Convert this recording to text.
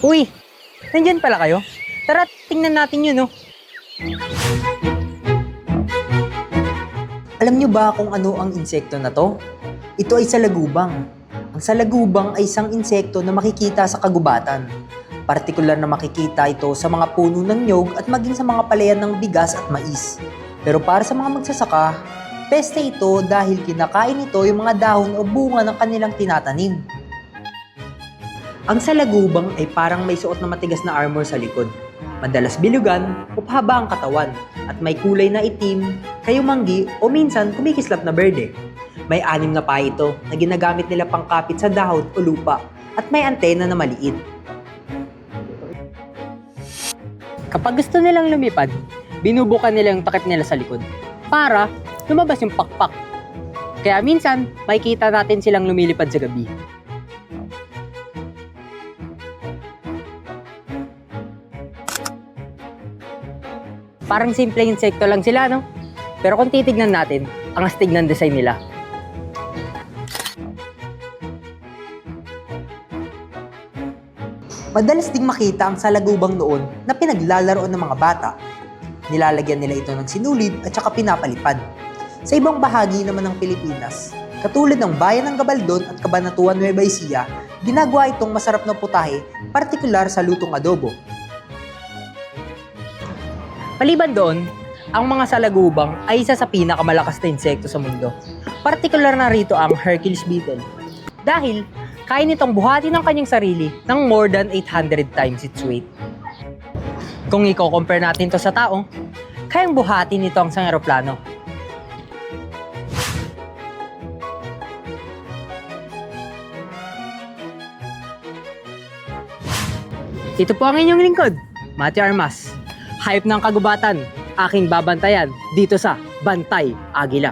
Uy, nandyan pala kayo? Tara, tingnan natin yun, no? Alam nyo ba kung ano ang insekto na to? Ito ay salagubang. Ang salagubang ay isang insekto na makikita sa kagubatan. Partikular na makikita ito sa mga puno ng nyog at maging sa mga palayan ng bigas at mais. Pero para sa mga magsasaka, peste ito dahil kinakain ito yung mga dahon o bunga ng kanilang tinatanim. Ang salagubang ay parang may suot na matigas na armor sa likod. Madalas bilugan o pahaba ang katawan at may kulay na itim, kayumanggi o minsan kumikislap na berde. May 6 na paa ito na ginagamit nila pangkapit sa dahon o lupa at may antena na maliit. Kapag gusto nilang lumipad, binubukan nila yung takip nila sa likod para lumabas yung pakpak. Kaya minsan, makikita natin silang lumilipad sa gabi. Parang simpleng insekto lang sila, no? Pero kung titignan natin, ang astig ng design nila. Madalas ding makita ang salagubang noon na pinaglalaroan ng mga bata. Nilalagyan nila ito ng sinulid at saka pinapalipad. Sa ibang bahagi naman ng Pilipinas, katulad ng bayan ng Gabaldon at Cabanatuan Nueva Ecija, ginagawa itong masarap na putahe, partikular sa lutong adobo. Maliban doon, ang mga salagubang ay isa sa pinakamalakas na insekto sa mundo. Partikular na rito ang Hercules beetle. Dahil, kaya nitong buhatin ng kanyang sarili ng more than 800 times its weight. Kung i-compare natin to sa tao, kayang buhatin nito ang isang eroplano. Ito po ang inyong lingkod, Matthew Armas. Hype ng kagubatan, aking babantayan dito sa Bantay Agila.